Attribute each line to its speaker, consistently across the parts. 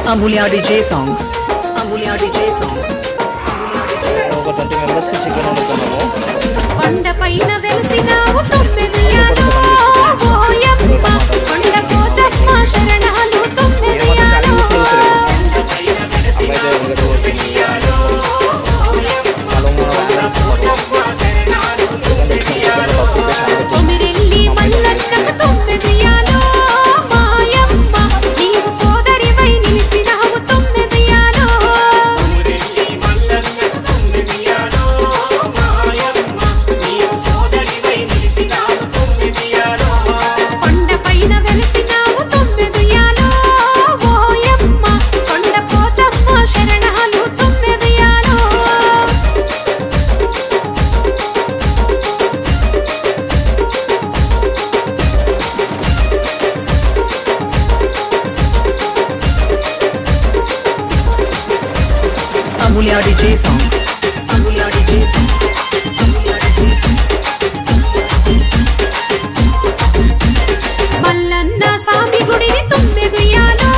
Speaker 1: Amulya DJ songs. Amulya DJ songs.
Speaker 2: ఒక 30 members కి chicken వండుతున్నాము.
Speaker 3: కొండ పైన వెలసినావు తొమ్మిదియాలో ఓయమ్మ కొండ కోచమ్మ శరణాలు తొమ్మిదియాలో కొండ పైన వెలసినావు తొమ్మిదియాలో ఓయమ్మ కొండ కోచమ్మ శరణాలు తొమ్మిదియాలో కొమిరెల్లి మల్లన్నకు తొమ్మిదియాలో మాయమ్మ నీవు సోదరివై నిలిచినావు తొమ్మిదియాలో కొమిరెల్లి మల్లన్నకు తొమ్మిదియాలో మాయమ్మ నీవు సోదరివై నిలిచినావు తొమ్మిదియాలో కొండ పైన వెలసినావు తొమ్మిదియాలో ఓయమ్మ కొండ Pochamma శరణాలు తొమ్మిదియాలో
Speaker 1: Amulya DJ songs. Amulya DJ songs. Amulya DJ songs.
Speaker 3: Mallanna సామి గుడిని తొమ్మిదియాలో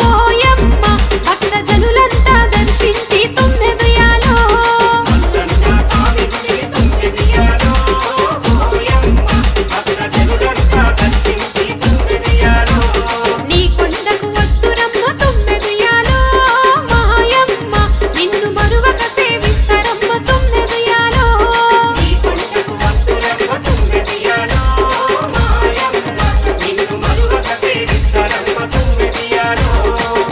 Speaker 3: ఓయమ్మ భక్త జనులంతా దర్శించి తొమ్మిదియాలో మల్లన్న సామి గుడిని తొమ్మిదియాలో ఓయమ్మ భక్త జనులంతా దర్శించి తొమ్మిదియాలో నీ కొండకు వత్తురమ్మ తొమ్మిదియాలో మాయమ్మ నిన్ను మరువక సేవిస్తారమ్మ తొమ్మిదియాలో నీ కొండకు వత్తురమ్మ తొమ్మిదియాలో మాయమ్మ నిన్ను మరువక సేవిస్తారమ్మ తొమ్మిదియాలో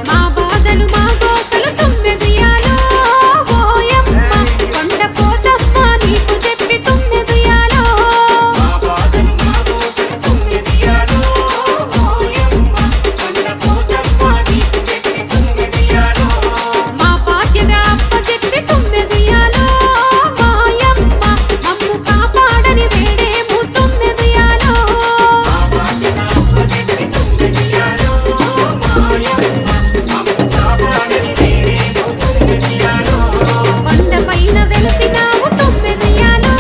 Speaker 3: మా బాధలు మా గోసలు తొమ్మిదియాలో ఓయమ్మ కొండ పోచమ్మ నీకు చెప్పి తొమ్మిదియాలో మా బాధలు మా గోసలు తొమ్మిదియాలో ఓయమ్మ కొండ పోచమ్మ నీకు చెప్పి తొమ్మిదియాలో మా బాధ్యత అప్పచెప్పి తొమ్మిదియాలో మాయమ్మ మమ్ము కాపాడని వేడేము తొమ్మిదియాలో మా బాధ్యత అప్పచెప్పి తొమ్మిదియాలో మాయమ్మ మమ్ము కాపాడని వేడేము తొమ్మిదియాలో కొండ పైన వెలసినావు తొమ్మిదియాలో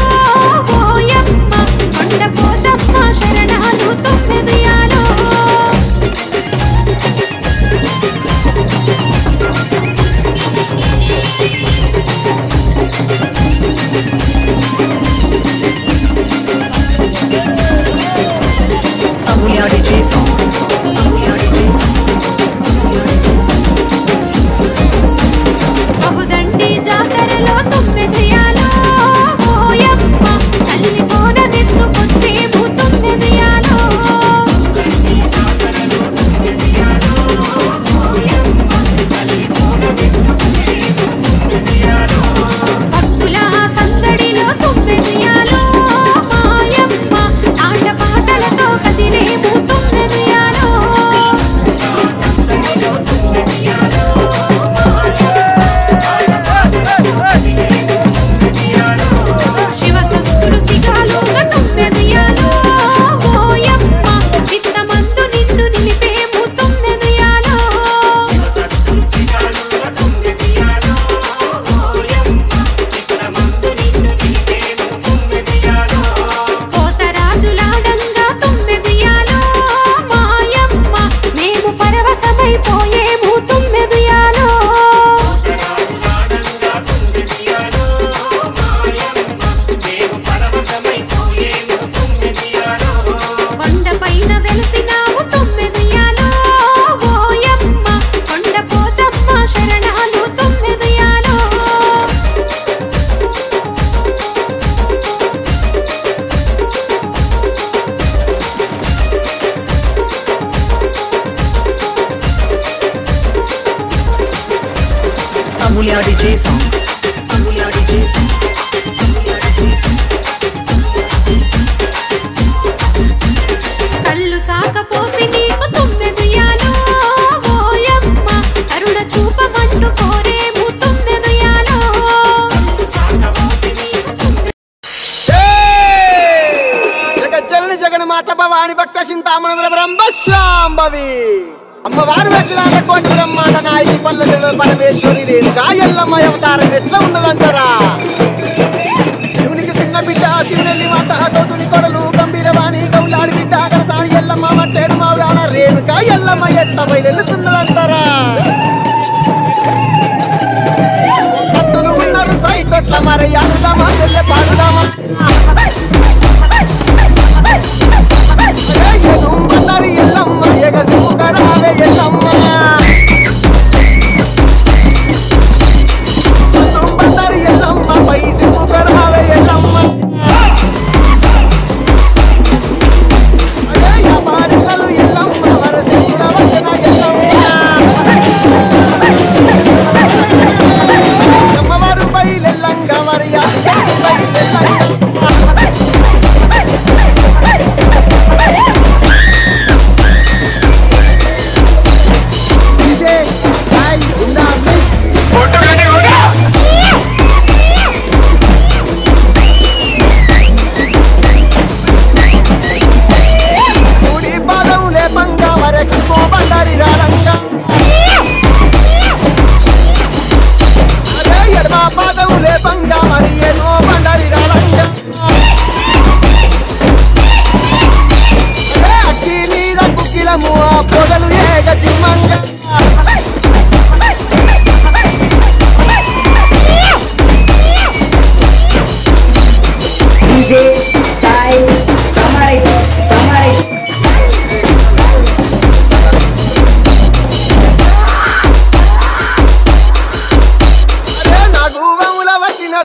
Speaker 3: ఓయమ్మ కొండ Pochamma శరణాలు తొమ్మిదియాలో
Speaker 1: Amulya DJ songs. Amulya DJ songs. Amulya DJ songs.
Speaker 3: బహుదండి జాతరలో తొమ్మిదియాలో ఓయమ్మ తల్లి కోన నెత్తుకొచ్చేము తొమ్మిదియాలో బహుదండి జాతరలో తొమ్మిదియాలో ఓయమ్మ తల్లి కోన నెత్తుకొచ్చేము తొమ్మిదియాలో భక్తుల సందడిలో తొమ్మిదియాలో మాయమ్మ ఆటపాటలతో కదిలేము తొమ్మిదియాలో సందడిలో తొమ్మిదియాలో శివసత్తులు సిగాలుగా తొమ్మిదియాలో ఓయమ్మ చిత్తమందు నిన్ను నిలిపేము తొమ్మిదియాలో శివసత్తులు సిగాలుగా తొమ్మిదియాలో ఓయమ్మ చిత్తమందు నిన్ను నిలిపేము తొమ్మిదియాలో కోతరాజులాడంగా తొమ్మిదియాలో మాయమ్మ మేము పరవశమైపోయేము తొమ్మిదియాలో కోతరాజులాడంగా తొమ్మిదియాలో మాయమ్మ మేము పరవశమైపోయేము తొమ్మిదియాలో కొండ పైన వెలసినావు తొమ్మిదియాలో ఓయమ్మ కొండ Pochamma శరణాలు తొమ్మిదియాలో
Speaker 1: Amulya DJ songs. Amulya DJ songs. Amulya DJ songs.
Speaker 3: కళ్ళు సాకపోసి నీకు తొమ్మిదియాలో ఓయమ్మ కరుణ చూపమంటూ కోరేము తొమ్మిదియాలో కళ్ళు సాకపోసి నీకు
Speaker 4: జగజ్జనని జగన్మాత భవాని భక్త చింతామణ బ్రహ్మశాంభవి అమ్మవారు అఖిలాండ కోటి బ్రహ్మాండ నాయకి పల్లె పరమేశ్వరి రేణుకా ఎల్లమ్మ అవతారం ఎట్లా ఉన్నదంటారా శివునికి చిన్న బిడ్డ శివునెల్లి మాత గౌతుని కొడలు గంభీరవాణి గౌలాడి బిడ్డ కరసాని ఎల్లమ్మ మట్టేడు మావురాన రేణుకా ఎల్లమ్మ ఎట్ల బయలుతున్నదంటారా